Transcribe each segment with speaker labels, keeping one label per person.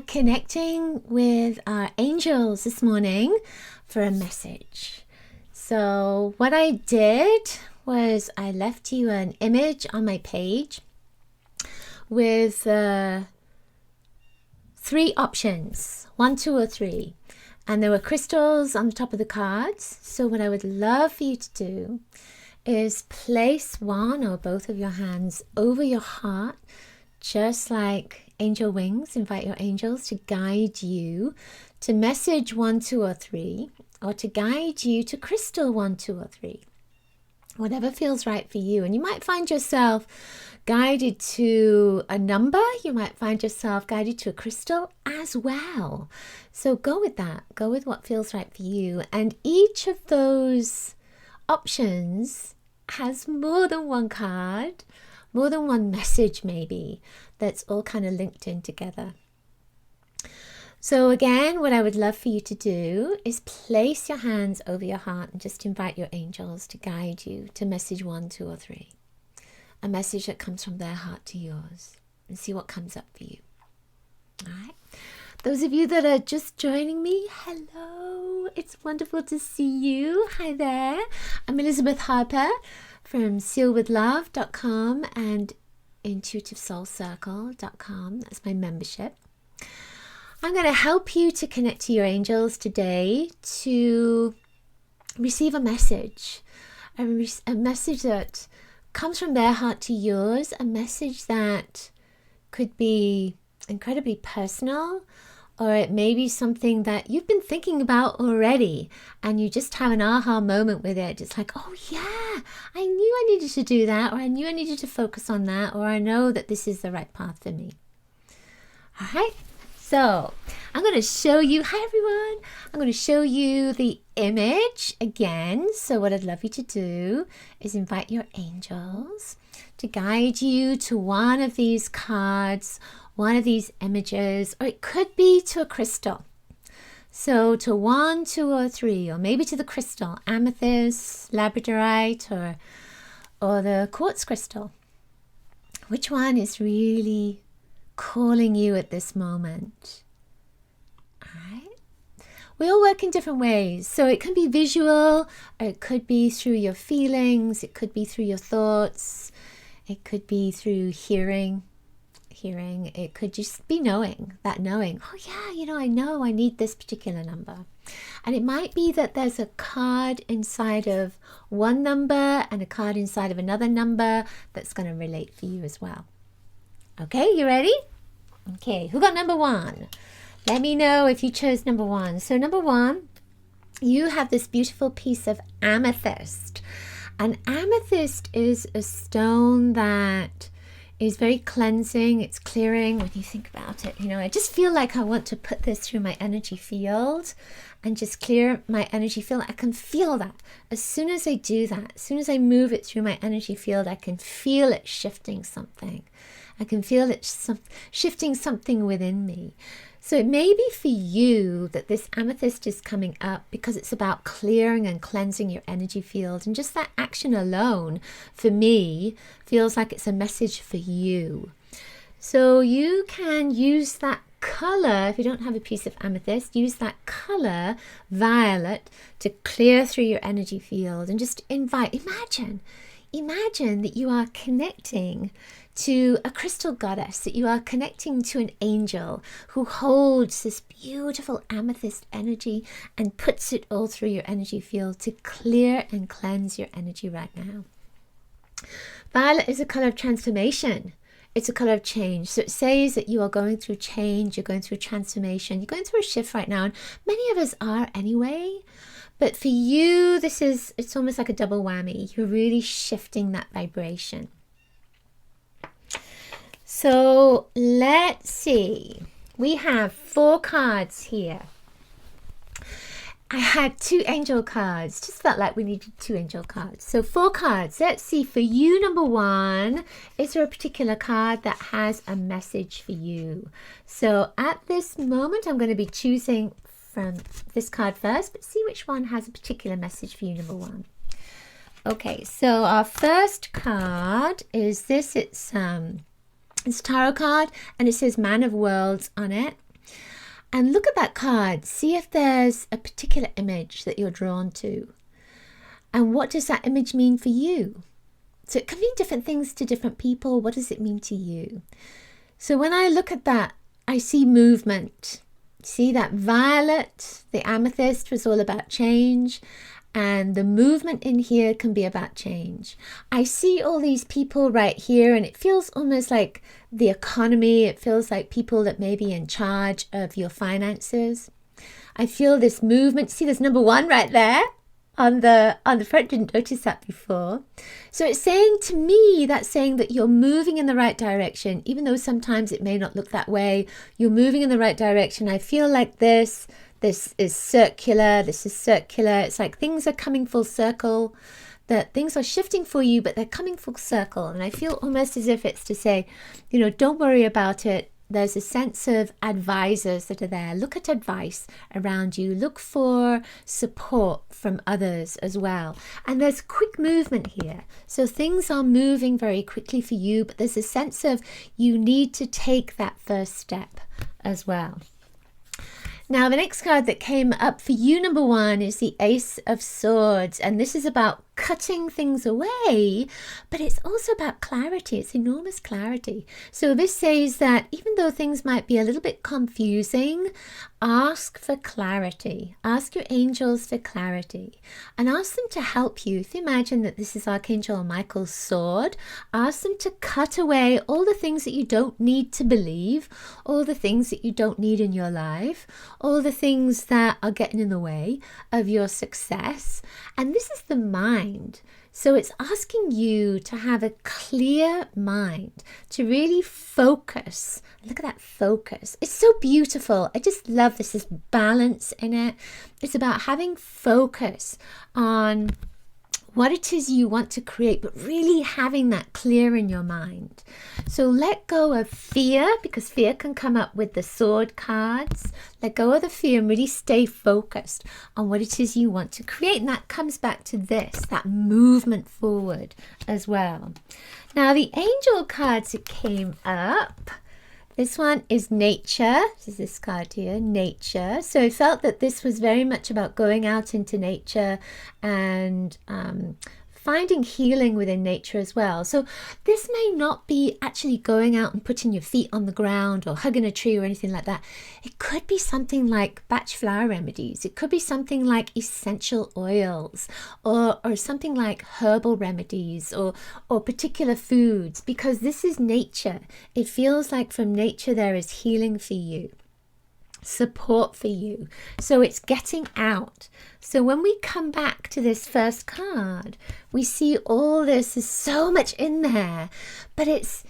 Speaker 1: connecting with our angels this morning for a message. So what I did was I left you an image on my page with 3 options, 1, 2, or 3. And there were crystals on the top of the cards. So what I would love for you to do is place one or both of your hands over your heart, just like angel wings. Invite your angels to guide you to message 1, 2, or 3, or to guide you to crystal 1, 2, or 3. Whatever feels right for you. And you might find yourself guided to a number. You might find yourself guided to a crystal as well. So go with that. Go with what feels right for you. And each of those options has more than one card, more than one message maybe, that's all kind of linked in together. So again, what I would love for you to do is place your hands over your heart and just invite your angels to guide you to message 1, 2, or 3. A message that comes from their heart to yours, and see what comes up for you. All right. Those of you that are just joining me, hello. It's wonderful to see you. Hi there. I'm Elizabeth Harper from sealwithlove.com and intuitivesoulcircle.com. That's my membership. I'm going to help you to connect to your angels today to receive a message that comes from their heart to yours, a message that could be incredibly personal, or it may be something that you've been thinking about already and you just have an aha moment with it. It's like, oh yeah, I knew I needed to do that, or I knew I needed to focus on that, or I know that this is the right path for me. All right. So I'm going to show you, hi everyone, I'm going to show you the image again. So what I'd love you to do is invite your angels to guide you to one of these cards, one of these images, or it could be to a crystal. So to 1, 2, or 3, or maybe to the crystal, amethyst, labradorite, or the quartz crystal. Which one is really calling you at this moment? All right. We all work in different ways. So it can be visual, or it could be through your feelings, it could be through your thoughts, it could be through hearing. It could just be knowing. Oh yeah, I know I need this particular number. And it might be that there's a card inside of one number and a card inside of another number that's going to relate for you as well. Okay, you ready? Okay, who got number 1? Let me know if you chose number 1. So number 1, you have this beautiful piece of amethyst. And amethyst is a stone that is very cleansing. It's clearing when you think about it. I just feel like I want to put this through my energy field and just clear my energy field. I can feel that. As soon as I do that, as soon as I move it through my energy field, I can feel it shifting something. I can feel it shifting something within me. So it may be for you that this amethyst is coming up because it's about clearing and cleansing your energy field. And just that action alone, for me, feels like it's a message for you. So you can use that color, if you don't have a piece of amethyst, use that color, violet, to clear through your energy field and just imagine that you are connecting to a crystal goddess, that you are connecting to an angel who holds this beautiful amethyst energy and puts it all through your energy field to clear and cleanse your energy right now. Violet is a color of transformation. It's a color of change. So it says that you are going through change, you're going through transformation, you're going through a shift right now. And many of us are anyway. But for you, it's almost like a double whammy. You're really shifting that vibration. So let's see. We have 4 cards here. I had 2 angel cards. Just felt like we needed 2 angel cards. So 4 cards. Let's see. For you, number 1, is there a particular card that has a message for you? So at this moment, I'm going to be choosing from this card first, but see which one has a particular message for you, number 1. Okay, so our first card is this. It's a tarot card, and it says Man of Worlds on it. And look at that card. See if there's a particular image that you're drawn to. And what does that image mean for you? So it can mean different things to different people. What does it mean to you? So when I look at that, I see movement. See that violet, the amethyst was all about change. And the movement in here can be about change. I see all these people right here, and it feels almost like the economy. It feels like people that may be in charge of your finances. I feel this movement. See, there's number 1 right there on the front. Didn't notice that before. So it's saying to me, that's saying that you're moving in the right direction, even though sometimes it may not look that way. You're moving in the right direction. I feel like this is circular. This is circular. It's like things are coming full circle, that things are shifting for you, but they're coming full circle. And I feel almost as if it's to say, don't worry about it. There's a sense of advisors that are there. Look at advice around you. Look for support from others as well. And there's quick movement here. So things are moving very quickly for you, but there's a sense of you need to take that first step as well. Now, the next card that came up for you, number 1, is the Ace of Swords. And this is about cutting things away, but it's also about clarity. It's enormous clarity. So this says that even though things might be a little bit confusing, ask for clarity. Ask your angels for clarity and ask them to help you. If you imagine that this is Archangel Michael's sword, ask them to cut away all the things that you don't need to believe, all the things that you don't need in your life, all the things that are getting in the way of your success. And this is the mind. So it's asking you to have a clear mind, to really focus. Look at that focus. It's so beautiful. I just love this. There's balance in it. It's about having focus on what it is you want to create, but really having that clear in your mind. So let go of fear, because fear can come up with the sword cards. Let go of the fear and really stay focused on what it is you want to create. And that comes back to this, that movement forward as well. Now, the angel cards that came up, this one is nature. This is this card here, nature. So I felt that this was very much about going out into nature and finding healing within nature as well. So this may not be actually going out and putting your feet on the ground or hugging a tree or anything like that. It could be something like Bach flower remedies. It could be something like essential oils or something like herbal remedies or particular foods, because this is nature. It feels like from nature there is healing for you, support for you. So it's getting out. So when we come back to this first card, we see all this. There's so much in there, but it's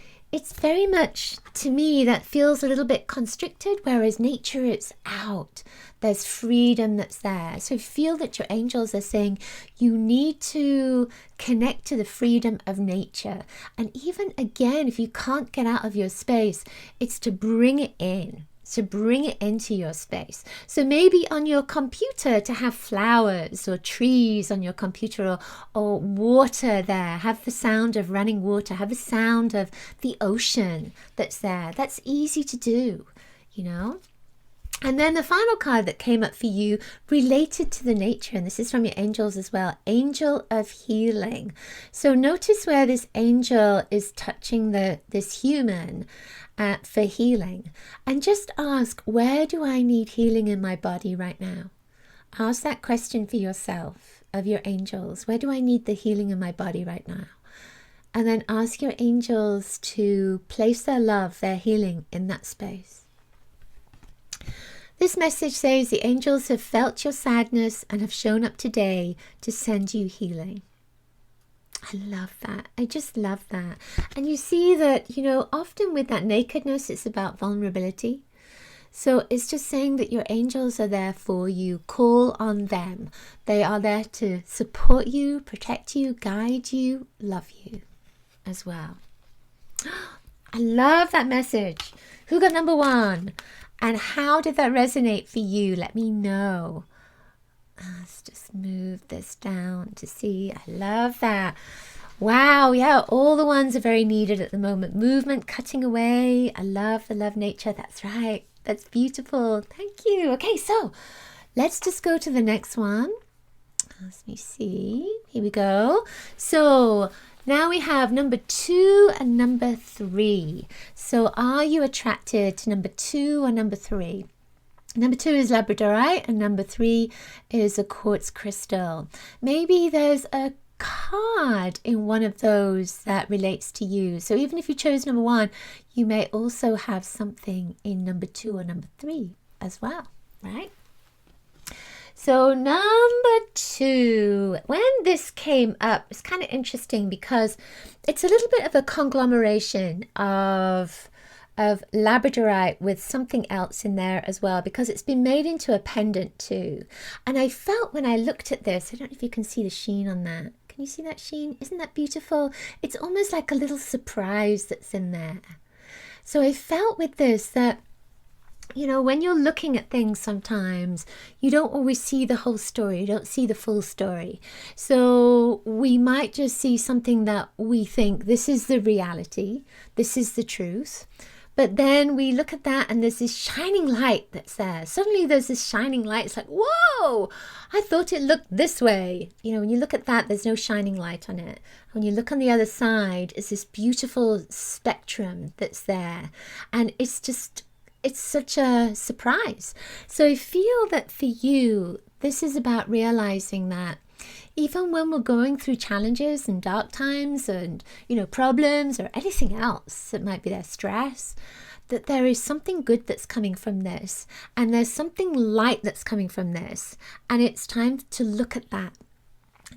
Speaker 1: very much, to me, that feels a little bit constricted, whereas nature, it's out. There's freedom that's there. So feel that your angels are saying you need to connect to the freedom of nature. And even again, if you can't get out of your space, it's to bring it in. To bring it into your space. So maybe on your computer to have flowers or trees on your computer or water there. Have the sound of running water. Have the sound of the ocean that's there. That's easy to do, And then the final card that came up for you related to the nature, and this is from your angels as well, Angel of Healing. So notice where this angel is touching this human for healing, and just ask, where do I need healing in my body right now? Ask that question for yourself, of your angels. Where do I need the healing in my body right now? And then ask your angels to place their love, their healing in that space. This message says the angels have felt your sadness and have shown up today to send you healing. I love that. I just love that. And you see that, often with that nakedness, it's about vulnerability. So it's just saying that your angels are there for you. Call on them. They are there to support you, protect you, guide you, love you as well. I love that message. Who got number 1? And how did that resonate for you? Let me know. Let's just move this down to see. I love that. Wow, yeah, all the ones are very needed at the moment. Movement, cutting away. I love the love nature. That's right. That's beautiful. Thank you. Okay, so let's just go to the next one. Let me see. Here we go. So now we have number 2 and number 3. So are you attracted to number 2 or number 3? Number 2 is labradorite and number 3 is a quartz crystal. Maybe there's a card in one of those that relates to you. So even if you chose number 1, you may also have something in number 2 or number 3 as well, right? So number 2, when this came up, it's kind of interesting because it's a little bit of a conglomeration of labradorite with something else in there as well, because it's been made into a pendant too. And I felt when I looked at this, I don't know if you can see the sheen on that. Can you see that sheen? Isn't that beautiful? It's almost like a little surprise that's in there. So I felt with this that, you know, when you're looking at things sometimes, you don't always see the whole story. You don't see the full story. So we might just see something that we think this is the reality. This is the truth. But then we look at that and there's this shining light that's there. Suddenly there's this shining light. It's like, whoa, I thought it looked this way. You know, when you look at that, there's no shining light on it. When you look on the other side, it's this beautiful spectrum that's there. And it's such a surprise. So I feel that for you, this is about realizing that even when we're going through challenges and dark times and, you know, problems or anything else that might be there, stress, that there is something good that's coming from this, and there's something light that's coming from this, and it's time to look at that.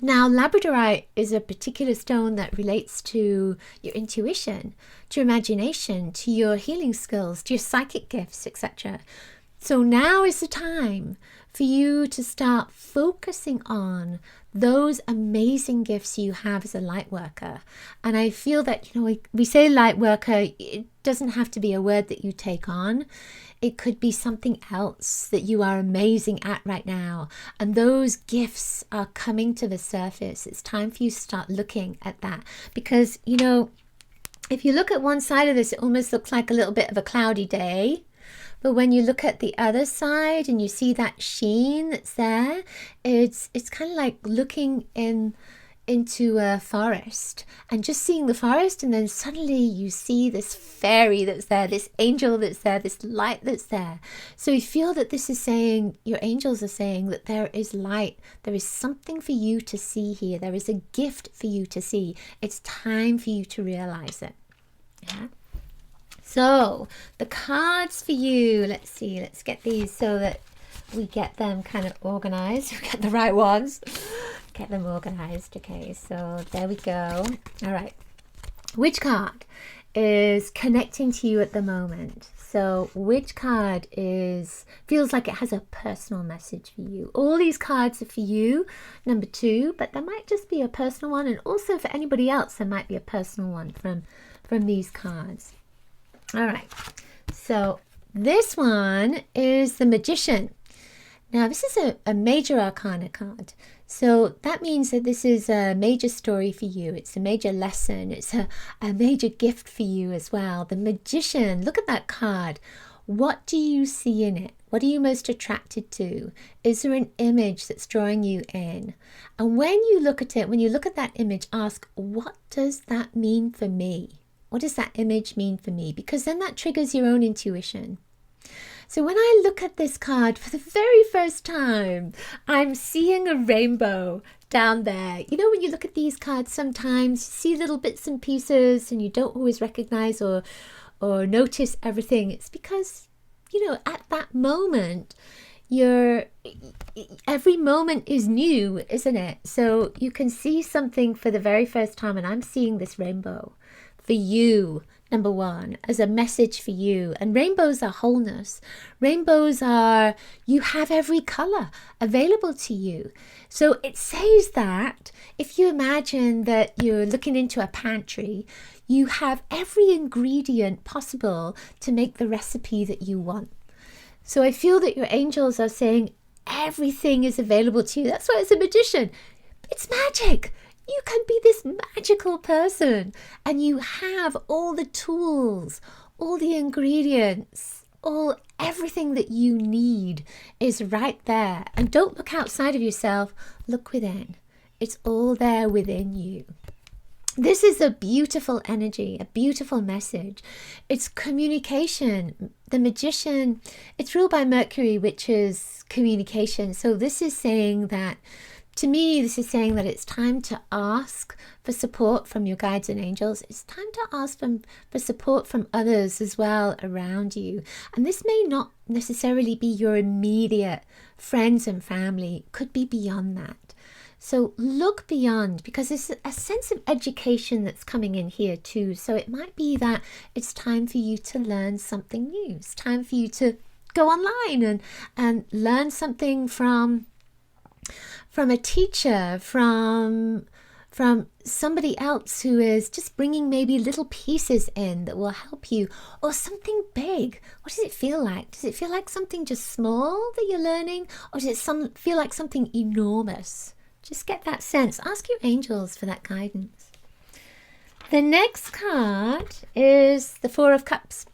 Speaker 1: Now, labradorite is a particular stone that relates to your intuition, to your imagination, to your healing skills, to your psychic gifts, etc. So now is the time for you to start focusing on those amazing gifts you have as a light worker. And I feel that, you know, we say light worker, it doesn't have to be a word that you take on. It could be something else that you are amazing at right now. And those gifts are coming to the surface. It's time for you to start looking at that. Because, you know, if you look at one side of this, it almost looks like a little bit of a cloudy day. But when you look at the other side and you see that sheen that's there, it's kind of like looking into a forest and just seeing the forest, and then suddenly you see this fairy that's there, this angel that's there, this light that's there. So you feel that this is saying, your angels are saying that there is light, there is something for you to see here, there is a gift for you to see. It's time for you to realize it. Yeah. So the cards for you, let's see, let's get these so that we get them kind of organized. We get the right ones. Get them organized. Okay, so there we go. All right. Which card is connecting to you at the moment? So which card feels like it has a personal message for you? All these cards are for you, number 2, but there might just be a personal one, and also for anybody else there might be a personal one from these cards. All right, so this one is the Magician. Now, this is a major arcana card. So that means that this is a major story for you. It's a major lesson. It's a major gift for you as well. The Magician, look at that card. What do you see in it? What are you most attracted to? Is there an image that's drawing you in? And when you look at it, when you look at that image, ask, what does that mean for me? What does that image mean for me? Because then that triggers your own intuition. So when I look at this card for the very first time, I'm seeing a rainbow down there. You know, when you look at these cards, sometimes you see little bits and pieces and you don't always recognize or notice everything. It's because, you know, at that moment, every moment is new, isn't it? So you can see something for the very first time, and I'm seeing this rainbow for you, number 1, as a message for you. And rainbows are wholeness. Rainbows are, you have every color available to you. So it says that if you imagine that you're looking into a pantry, you have every ingredient possible to make the recipe that you want. So I feel that your angels are saying everything is available to you. That's why it's a magician. It's magic. You can be this magical person, and you have all the tools, all the ingredients everything that you need is right there. And don't look outside of yourself, look within. It's all there within you. This is a beautiful energy, a beautiful message. It's communication. The magician, it's ruled by Mercury, which is communication. So this is saying that, to me, this is saying that it's time to ask for support from your guides and angels. It's time to ask for support from others as well around you. And this may not necessarily be your immediate friends and family. It could be beyond that. So look beyond, because there's a sense of education that's coming in here too. So it might be that it's time for you to learn something new. It's time for you to go online and learn something from a teacher, from somebody else who is just bringing maybe little pieces in that will help you, or something big. What does it feel like? Does it feel like something just small that you're learning, or does it feel like something enormous? Just get that sense. Ask your angels for that guidance. The next card is the Four of Cups.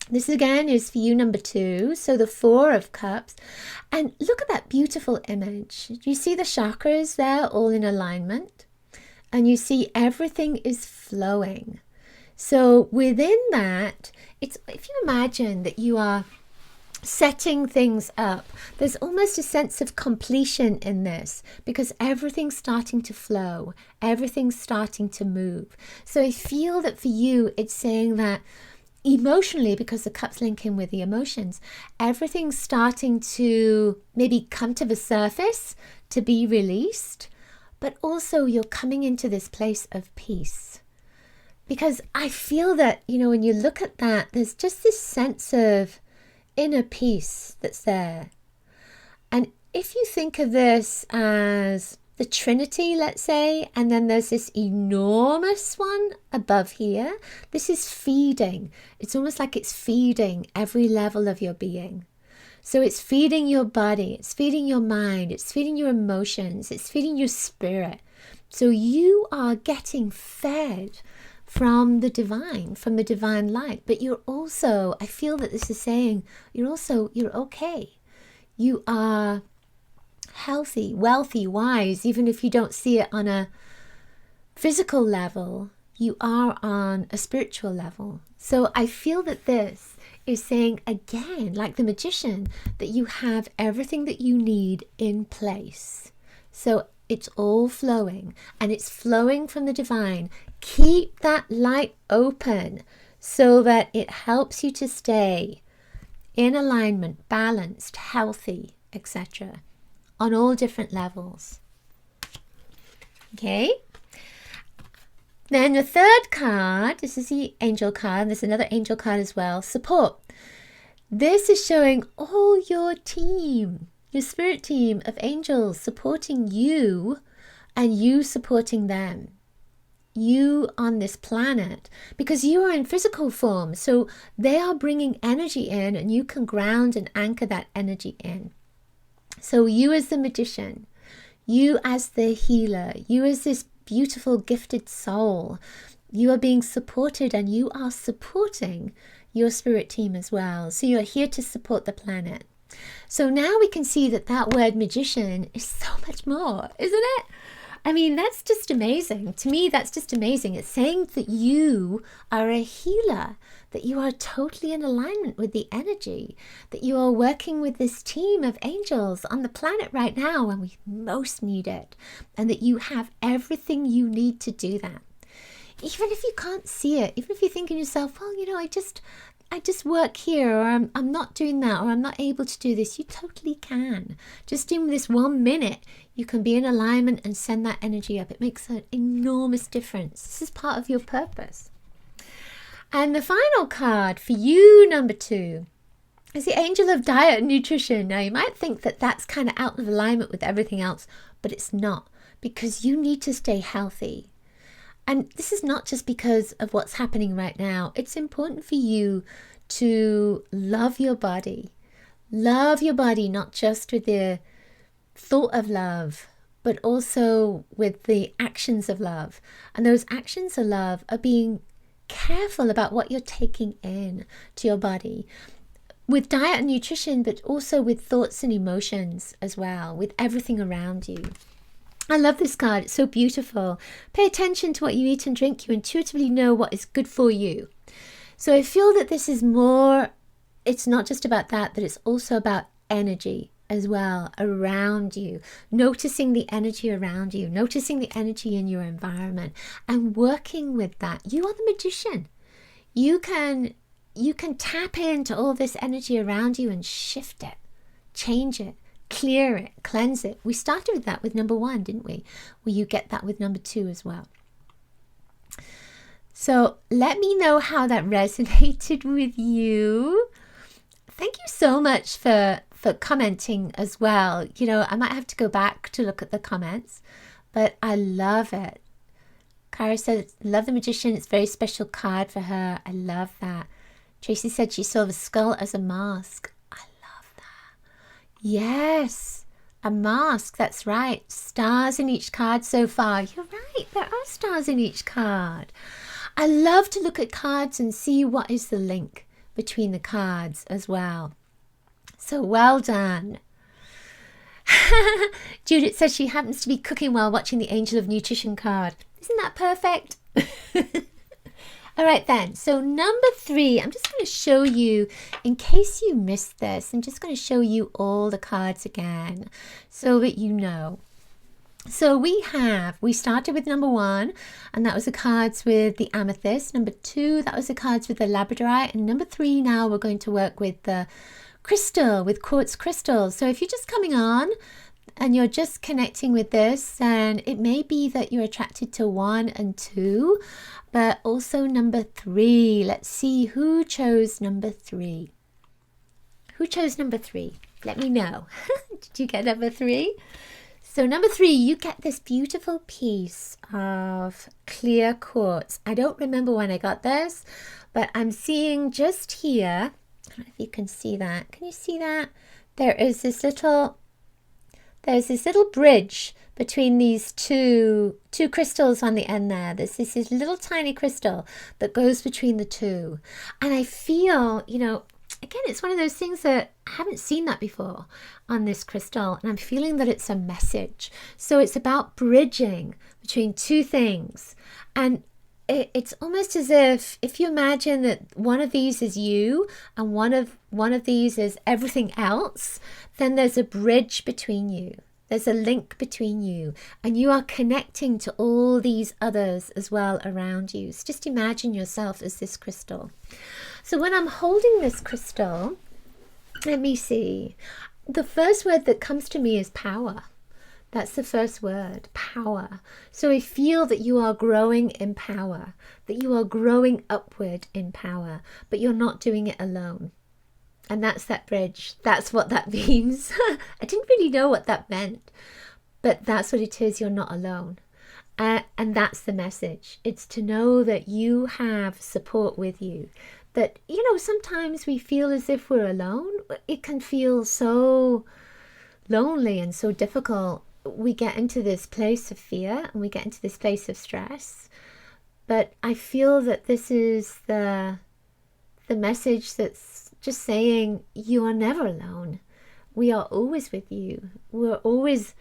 Speaker 1: This again is for you, number 2. So the Four of Cups. And look at that beautiful image. Do you see the chakras there all in alignment? And you see everything is flowing. So within that, it's, if you imagine that you are setting things up, there's almost a sense of completion in this, because everything's starting to flow, everything's starting to move. So I feel that for you, it's saying that emotionally, because the cups link in with the emotions, everything's starting to maybe come to the surface to be released, but also you're coming into this place of peace. Because I feel that, when you look at that, there's just this sense of inner peace that's there. And if you think of this as the Trinity, let's say, and then there's this enormous one above here, this is feeding. It's almost like it's feeding every level of your being. So it's feeding your body, it's feeding your mind, it's feeding your emotions, it's feeding your spirit. So you are getting fed from the divine light. But you're also, I feel that this is saying, you're okay. You are healthy, wealthy, wise, even if you don't see it on a physical level, you are on a spiritual level. So I feel that this is saying again, like the magician, that you have everything that you need in place. So it's all flowing, and it's flowing from the divine. Keep that light open so that it helps you to stay in alignment, balanced, healthy, etc. on all different levels. Okay? Then the third card, this is the angel card. There's another angel card as well, support. This is showing all your team, your spirit team of angels supporting you and you supporting them. You on this planet, because you are in physical form. So they are bringing energy in, and you can ground and anchor that energy in. So you as the magician, you as the healer, you as this beautiful gifted soul, you are being supported, and you are supporting your spirit team as well. So you're here to support the planet. So now we can see that that word magician is so much more, isn't it? I mean, that's just amazing. To me, that's just amazing. It's saying that you are a healer, that you are totally in alignment with the energy, that you are working with this team of angels on the planet right now when we most need it, and that you have everything you need to do that. Even if you can't see it, even if you think in yourself, well, I just work here, or I'm not doing that, or I'm not able to do this, you totally can. Just in this 1 minute, you can be in alignment and send that energy up. It makes an enormous difference. This is part of your purpose. And the final card for you, number 2, is the angel of diet and nutrition. Now, you might think that that's kind of out of alignment with everything else, but it's not, because you need to stay healthy. And this is not just because of what's happening right now. It's important for you to love your body. Love your body, not just with the thought of love, but also with the actions of love. And those actions of love are being careful about what you're taking in to your body. with diet and nutrition, but also with thoughts and emotions as well, with everything around you. I love this card. It's so beautiful. Pay attention to what you eat and drink. You intuitively know what is good for you. So I feel that this is more, it's not just about that, but it's also about energy as well around you, noticing the energy around you, noticing the energy in your environment and working with that. You are the magician. You can tap into all this energy around you and shift it, change it, clear it, cleanse it. We started with that with number 1, didn't we? Well, you get that with number 2 as well. So let me know how that resonated with you. Thank you so much for commenting as well. You know, I might have to go back to look at the comments, but I love it. Cara said, love the magician. It's a very special card for her. I love that. Tracy said she saw the skull as a mask. I love that. Yes, a mask. That's right. Stars in each card so far. You're right. There are stars in each card. I love to look at cards and see what is the link between the cards as well. So well done. Judith says she happens to be cooking while watching the Angel of Nutrition card. Isn't that perfect? All right then, so number 3, I'm just going to show you, in case you missed this, I'm just going to show you all the cards again so that you know. So we started with number 1, and that was the cards with the amethyst. Number 2, that was the cards with the labradorite. And number 3, now we're going to work with the crystal, with quartz crystals. So if you're just coming on and you're just connecting with this, then it may be that you're attracted to 1 and 2, but also number 3. Let's see who chose number 3. Who chose number 3? Let me know. Did you get number 3? So number 3, you get this beautiful piece of clear quartz. I don't remember when I got this, but I'm seeing just here, I don't know if you can see that. Can you see that? There's this little bridge between these two crystals on the end there. There's this little tiny crystal that goes between the two. And I feel, you know, again, it's one of those things that I haven't seen that before on this crystal, and I'm feeling that it's a message. So it's about bridging between two things. And it's almost as if you imagine that one of these is you and one of these is everything else, then there's a bridge between you. There's a link between you, and you are connecting to all these others as well around you. So just imagine yourself as this crystal. So when I'm holding this crystal, let me see. The first word that comes to me is power. That's the first word, power. So I feel that you are growing in power, that you are growing upward in power, but you're not doing it alone. And that's that bridge. That's what that means. I didn't really know what that meant, but that's what it is. You're not alone. And that's the message. It's to know that you have support with you. That, you know, sometimes we feel as if we're alone. It can feel so lonely and so difficult. We get into this place of fear and we get into this place of stress. But I feel that this is the message that's just saying you are never alone. We are always with you. We're always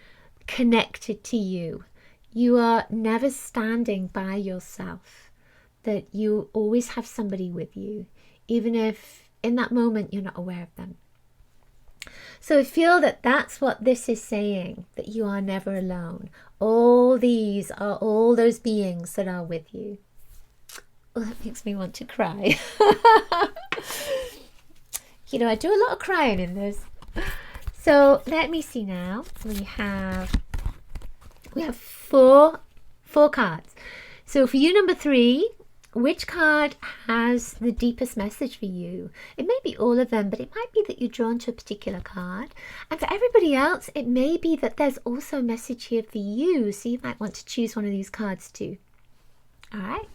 Speaker 1: connected to you. You are never standing by yourself. That you always have somebody with you, even if in that moment you're not aware of them. So I feel that that's what this is saying, that you are never alone. All these are all those beings that are with you. Well, that makes me want to cry. You know, I do a lot of crying in this. So let me see now. We have four cards. So for you, number 3, which card has the deepest message for you? It may be all of them, but it might be that you're drawn to a particular card. And for everybody else, it may be that there's also a message here for you. So you might want to choose one of these cards too. All right.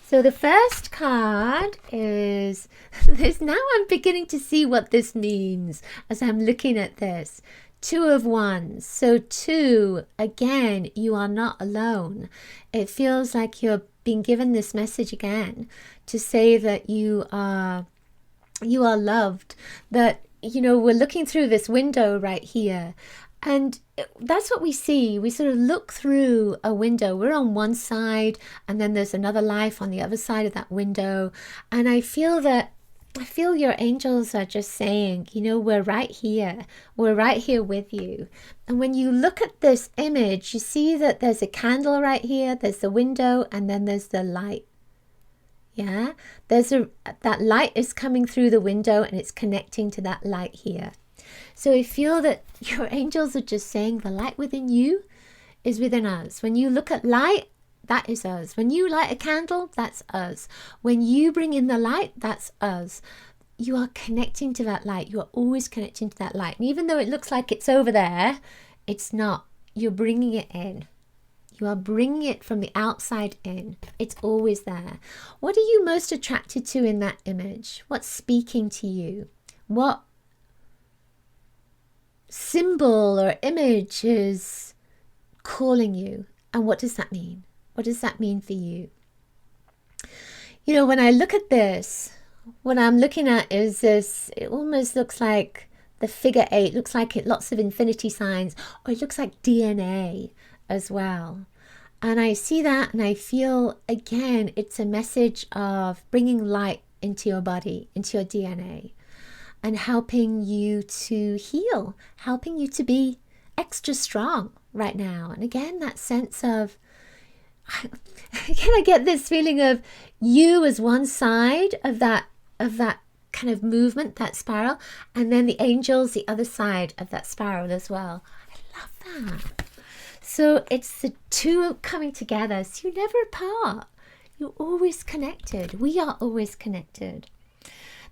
Speaker 1: So the first card is this. Now I'm beginning to see what this means as I'm looking at this. 2 of Wands. So 2, again, you are not alone. It feels like you're being given this message again to say that you are you are loved, that, we're looking through this window right here. And that's what we see. We sort of look through a window. We're on one side, and then there's another life on the other side of that window. And I feel your angels are just saying, we're right here. We're right here with you. And when you look at this image, you see that there's a candle right here, there's the window, and then there's the light. Yeah, that light is coming through the window, and it's connecting to that light here. So I feel that your angels are just saying the light within you is within us. When you look at light, that is us. When you light a candle, that's us. When you bring in the light, that's us. You are connecting to that light. You are always connecting to that light. And even though it looks like it's over there, it's not. You're bringing it in. You are bringing it from the outside in. It's always there. What are you most attracted to in that image? What's speaking to you? What symbol or image is calling you? And what does that mean? What does that mean for you? When I look at this, what I'm looking at is this, it almost looks like the figure 8, looks like lots of infinity signs, or it looks like DNA as well. And I see that, and I feel, again, it's a message of bringing light into your body, into your DNA, and helping you to heal, helping you to be extra strong right now. And again, that sense of, I get this feeling of you as one side of that kind of movement, that spiral, and then the angels the other side of that spiral as well. I love that. So it's the two coming together. So you're never apart. You're always connected. We are always connected.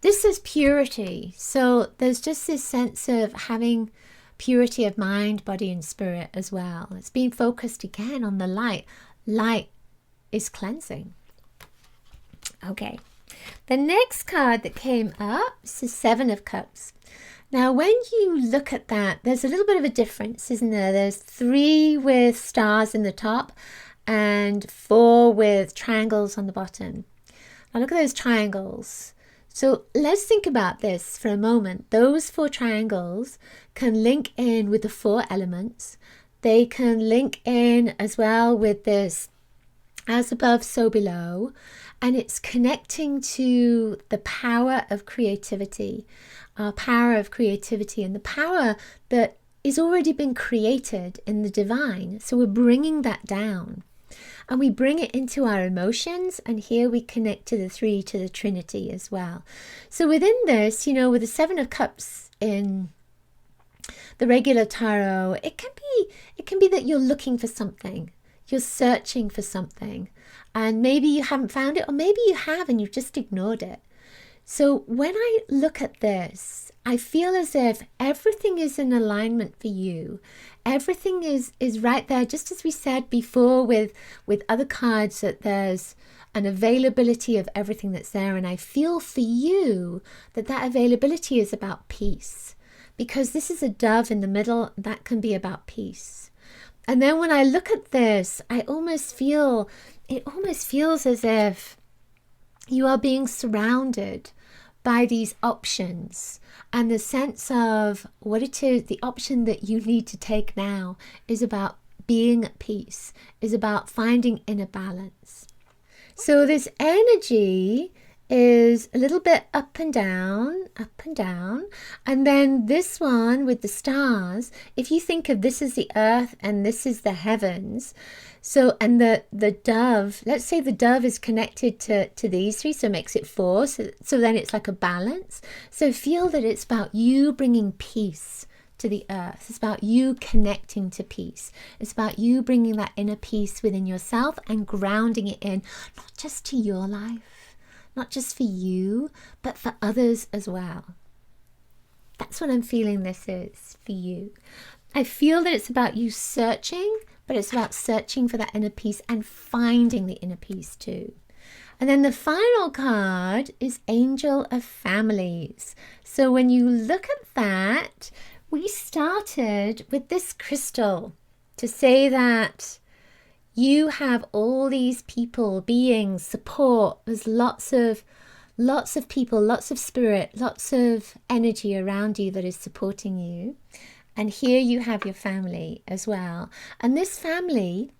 Speaker 1: This is purity. So there's just this sense of having purity of mind, body, and spirit as well. It's being focused again on the light. Light is cleansing. Okay. The next card that came up is the Seven of Cups. Now, when you look at that, there's a little bit of a difference, isn't there? There's 3 with stars in the top and 4 with triangles on the bottom. Now, look at those triangles. So let's think about this for a moment. Those 4 triangles can link in with the 4 elements. They can link in as well with this as above, so below. And it's connecting to the power of creativity, our power of creativity, and the power that is already been created in the divine. So we're bringing that down, and we bring it into our emotions. And here we connect to the 3, to the Trinity as well. So within this, with the 7 of Cups in the regular tarot, it can be that you're looking for something. You're searching for something, and maybe you haven't found it, or maybe you have and you've just ignored it. So when I look at this, I feel as if everything is in alignment for you. Everything is right there, just as we said before with other cards, that there's an availability of everything that's there. And I feel for you that availability is about peace, because this is a dove in the middle. That can be about peace. And then when I look at this, it almost feels as if you are being surrounded by these options, and the sense of what it is, the option that you need to take now is about being at peace, is about finding inner balance. So this energy is a little bit up and down, up and down. And then this one with the stars, if you think of this as the earth and this is the heavens, so, and the dove, let's say the dove is connected to these 3, so it makes it 4. So then it's like a balance. So feel that it's about you bringing peace to the earth. It's about you connecting to peace. It's about you bringing that inner peace within yourself and grounding it in, not just to your life, not just for you, but for others as well. That's what I'm feeling this is for you. I feel that it's about you searching, but it's about searching for that inner peace and finding the inner peace too. And then the final card is Angel of Families. So when you look at that, we started with this crystal to say that you have all these people, beings, support. There's lots of lots of people, lots of spirit, lots of energy around you that is supporting you. And here you have your family as well. And this family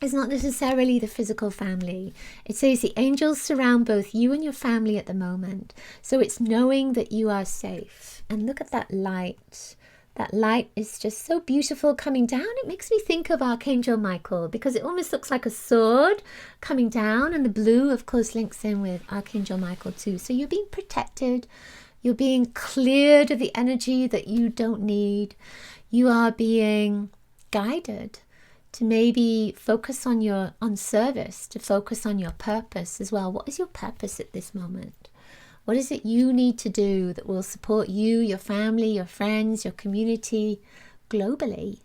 Speaker 1: is not necessarily the physical family. It says the angels surround both you and your family at the moment. So it's knowing that you are safe. And look at that light. That light is just so beautiful coming down. It makes me think of Archangel Michael, because it almost looks like a sword coming down. And the blue, of course, links in with Archangel Michael too. So you're being protected. You're being cleared of the energy that you don't need. You are being guided to maybe focus on service, to focus on your purpose as well. What is your purpose at this moment? What is it you need to do that will support you, your family, your friends, your community globally?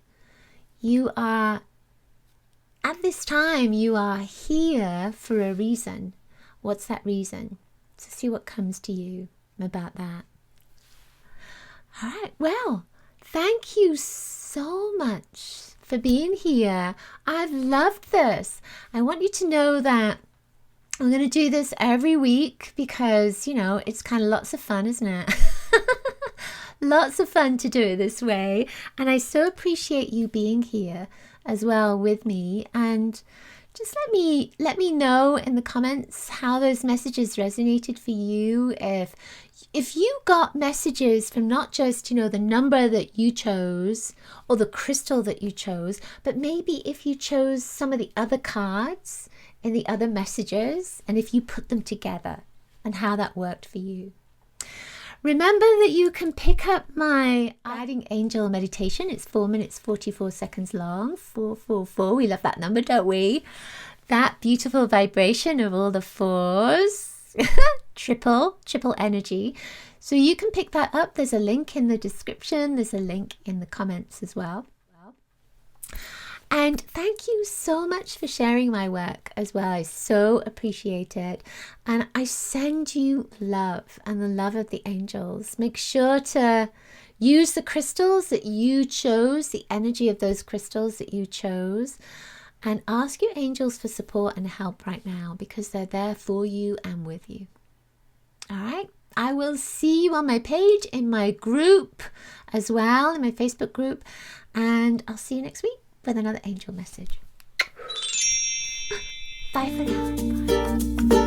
Speaker 1: You are, at this time, you are here for a reason. What's that reason? So see what comes to you about that. All right, well, thank you so much for being here. I've loved this. I want you to know that I'm going to do this every week because, you know, it's kind of lots of fun, isn't it? Lots of fun to do it this way. And I so appreciate you being here as well with me. And just let me know in the comments how those messages resonated for you. If you got messages from not just, you know, the number that you chose or the crystal that you chose, but maybe if you chose some of the other cards in the other messages, and if you put them together and how that worked for you. Remember that you can pick up my guiding angel meditation. It's 4 minutes 44 seconds long. 444. We love that number, don't we? That beautiful vibration of all the fours. triple energy. So you can pick that up. There's a link in the description. There's a link in the comments as well. And thank you so much for sharing my work as well. I so appreciate it. And I send you love and the love of the angels. Make sure to use the crystals that you chose, the energy of those crystals that you chose, and ask your angels for support and help right now, because they're there for you and with you. All right. I will see you on my page, in my group as well, in my Facebook group. And I'll see you next week with another angel message. Bye for now. Bye.